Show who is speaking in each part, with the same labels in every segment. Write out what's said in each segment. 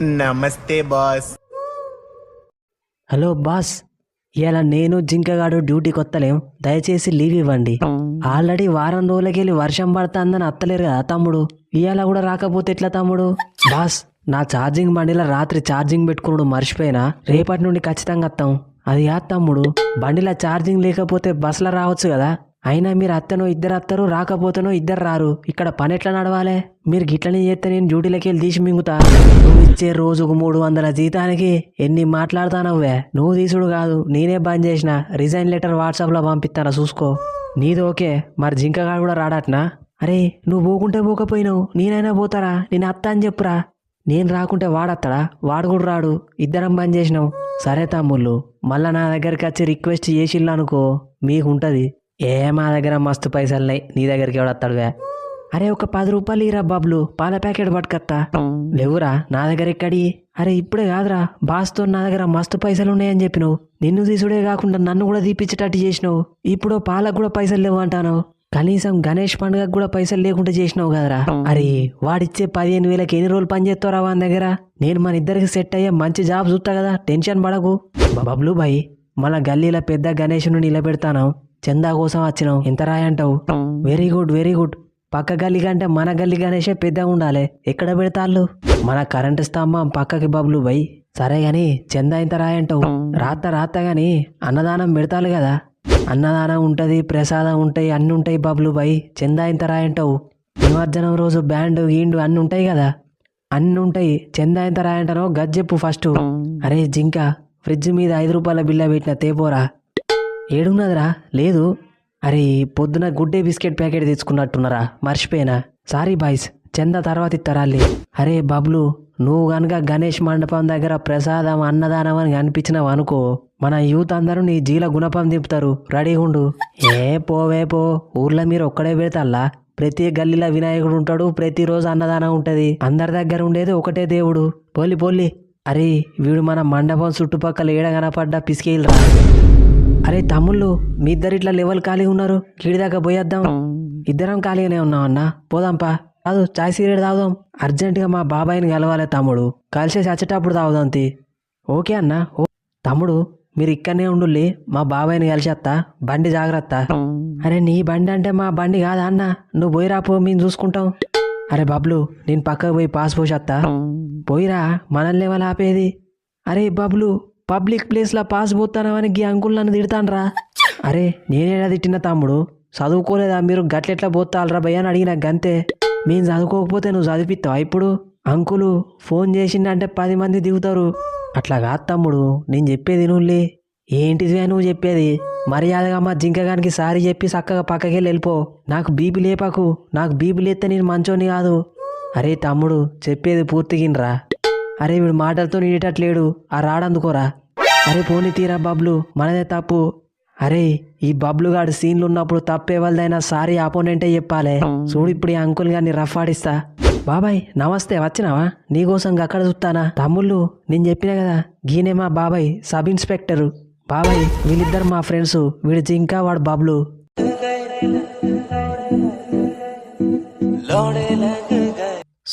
Speaker 1: నమస్తే boss.
Speaker 2: Hello boss, ఇలా నేను జింకగాడు డ్యూటీకి వస్తలేం, దయచేసి లీవ్ ఇవ్వండి. ఆల్రెడీ వారం రోజులకెళ్ళి వర్షం పడుతుందని అత్తలేరు కదా తమ్ముడు, ఇవాళ కూడా రాకపోతే ఎట్లా తమ్ముడు? బాస్, నా ఛార్జింగ్ బండిలో రాత్రి ఛార్జింగ్ పెట్టుకున్నాడు మర్చిపోయినా, రేపటి నుండి ఖచ్చితంగా వస్తాం. అది యా తమ్ముడు, బండిలో ఛార్జింగ్ లేకపోతే బస్సులో రావచ్చు కదా. అయినా మీరు అత్తనో ఇద్దరు అత్తరు, రాకపోతేనో ఇద్దరు రారు. ఇక్కడ పని ఎట్లా నడవాలి? మీరు గిట్లనే చేస్తే నేను డ్యూటీలకి వెళ్ళి తీసి మింగుతా. నువ్వు ఇచ్చే రోజుకు 300 జీతానికి ఎన్ని మాట్లాడతానవ్వే? నువ్వు తీసుడు కాదు, నేనే బంద్ చేసిన. రిజైన్ లెటర్ వాట్సాప్లో పంపిస్తానా చూసుకో. నీది ఓకే, మరి జింకగాడు కూడా రాడట్నా? అరే నువ్వు పోకుంటే పోకపోయినావు, నేనైనా పోతారా? నేను అత్త అని చెప్పురా. నేను రాకుంటే వాడత్తాడా? వాడు కూడా రాడు, ఇద్దరం బంద్ చేసినావు. సరే తమ్ముళ్ళు, మళ్ళా నా దగ్గరికి వచ్చి రిక్వెస్ట్ చేసిల్లనుకో మీకుంటది. మా దగ్గర మస్తు పైసలున్నాయి, నీ దగ్గరికి ఎవడత్తాడువే? అరే ఒక 10 రూపాయలు ఇరా బబ్లు, పాల ప్యాకెట్ పట్టుకత్తా. లేవురా, నా దగ్గర ఎక్కడి? అరే ఇప్పుడే కాదురా, బాస్తో నా దగ్గర మస్తు పైసలు ఉన్నాయని చెప్పినావు. నిన్ను తీసుడే కాకుండా నన్ను కూడా తీపిచ్చేటట్టు చేసినావు. ఇప్పుడు పాలకు కూడా పైసలు లేవు అంటాను. కనీసం గణేష్ పండుగకు కూడా పైసలు లేకుండా చేసినావు కదరా. అరే వాడిచ్చే 15,000కి ఎన్ని రోజులు పని చేస్తారా వాని దగ్గర? నేను మన ఇద్దరికి సెట్ అయ్యే మంచి జాబ్ చూస్తా కదా, టెన్షన్ పడకు. బబ్లు భాయ్, మన గల్లీలో పెద్ద గణేష్ను నిలబెడతాను, చందా కోసం వచ్చినావు. ఎంత రాయంటావు? Very good very good. పక్క గల్లీ కంటే మన గల్లీ గణేషే పెద్దగా ఉండాలి. ఎక్కడ పెడతాళ్ళు? మన కరెంటు స్తంభం పక్కకి బబ్లు బై. సరే గాని చందా ఇంత రాయంటావు? రాత్త గాని అన్నదానం పెడతారు కదా. అన్నదానం ఉంటది, ప్రసాదం ఉంటాయి, అన్ని ఉంటాయి బబ్లు బై. చందా ఇంత రాయంటావు? నిమజ్జనం రోజు బ్యాండ్ గీండు అన్ని ఉంటాయి కదా, అన్ని ఉంటాయి. చందా ఇంత రాయంటానో గజ్జెప్పు ఫస్ట్. అరే జింక, ఫ్రిడ్జ్ మీద 5 రూపాయల బిల్ల పెట్టిన తేపోరా. ఏడున్నదిరా? లేదు. అరే పొద్దున గుడ్డే బిస్కెట్ ప్యాకెట్ తెచ్చుకున్నట్టున్నారా, మర్చిపోయినా. సారీ బాయ్స్, చందా తర్వాత ఇస్తారాలి. అరే బబ్లు, నువ్వు గనక గణేష్ మండపం దగ్గర ప్రసాదం అన్నదానం అని కనిపించినావు అనుకో, మన యూత్ అందరూ నీ జీల గుణపం దింపుతారు. రెడీగా ఉండు. పోవే పో, ఊర్లో మీరు ఒక్కడే పెడతాల్లా? ప్రతి గల్లీలో వినాయకుడు ఉంటాడు, ప్రతిరోజు అన్నదానం ఉంటది. అందరి దగ్గర ఉండేది ఒకటే దేవుడు. పోలి. అరే వీడు మన మండపం చుట్టుపక్కల ఏడ కనపడ్డా పిసికేయిల్రా. అరే తమ్ముళ్ళు, మీ ఇద్దరు ఇట్లా లెవెల్ ఖాళీ ఉన్నారు, కీడి దాకా పోయేద్దాం. ఇద్దరం ఖాళీగానే ఉన్నాం అన్న, పోదాంపా. కాదు, చాయ్ సిగరెట్ తాగుదాం. అర్జెంటుగా మా బాబాయిని కలవాలి తమ్ముడు, కలిసేసి వచ్చేటప్పుడు తాగుదాం తి. ఓకే అన్న. తమ్ముడు మీరు ఇక్కడనే ఉండుల్లి, మా బాబాయిని కలిసేస్తా. బండి జాగ్రత్త. అరే నీ బండి అంటే మా బండి కాదా అన్న, నువ్వు పోయిరా పో, మేము చూసుకుంటాం. అరే బబ్లు, నేను పక్కకు పోయి పాస్ పోసేస్తా. పోయిరా, మనల్ని ఎవరు ఆపేది? అరే బబ్లు, పబ్లిక్ ప్లేస్లో పాస్ పోతానని గీ అంకుల్ నన్ను తిడతానరా. అరే నేనేడా తిట్టిన తమ్ముడు? చదువుకోలేదా మీరు? గట్లెట్లా పోతాలరా భయ్య అని అడిగిన గంతే. మేము చదువుకోకపోతే నువ్వు చదివిస్తావా ఇప్పుడు? అంకులు ఫోన్ చేసిండంటే 10 మంది దిగుతారు. అట్లా కాదు తమ్ముడు, నేను చెప్పేది నువ్వులే. ఏంటిదివే నువ్వు చెప్పేది? మర్యాదగా మా జింకగానికి సారీ చెప్పి చక్కగా పక్కకెళ్ళి వెళ్ళిపో. నాకు బీపీ లేపాకు, నాకు బీపీ లేస్తే నేను మంచోని కాదు. అరే తమ్ముడు, చెప్పేది పూర్తిగినరా. అరే వీడు మాటలతో నీటట్లేడు, ఆ రాడందుకోరా. అరే పోనీ తీరా బబ్లు, మనదే తప్పు. అరే ఈ బబ్లు గాడు సీన్లు ఉన్నప్పుడు తప్పేవాళ్ళదైనా సారీ ఆపోనెంటే చెప్పాలి. చూడు ఇప్పుడు ఈ అంకుల్ గారిని రఫ్ ఆడిస్తా. బాబాయ్ నమస్తే, వచ్చినావా? నీకోసం అక్కడ చూస్తానా? తమ్ముళ్ళు నేను చెప్పినా కదా, గీనే మా బాబాయ్ సబ్ ఇన్స్పెక్టరు. బాబాయ్ వీళ్ళిద్దరు మా ఫ్రెండ్స్, వీడు జింకా వాడు బబ్లు.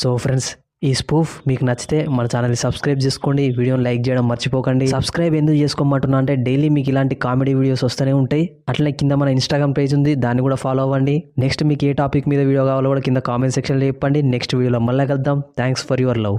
Speaker 2: సో ఫ్రెండ్స్, ఈ స్పూఫ్ మీకు నచ్చితే మన ఛానల్ని సబ్స్క్రైబ్ చేసుకోండి, వీడియోని లైక్ చేయడం మర్చిపోకండి. సబ్స్క్రైబ్ ఎందుకు చేసుకోమంటున్నా అంటే డైలీ మీకు ఇలాంటి కామెడీ వీడియోస్ వస్తూనే ఉంటాయి. అట్లనే కింద మన ఇన్స్టాగ్రామ్ పేజ్ ఉంది, దాన్ని కూడా ఫాలో అవ్వండి. నెక్స్ట్ మీకు ఏ టాపిక్ మీద వీడియో కావాలో కూడా కింద కామెంట్ సెక్షన్లో చెప్పండి. నెక్స్ట్ వీడియోలో మళ్ళీ కలుద్దాం. Thanks for your love.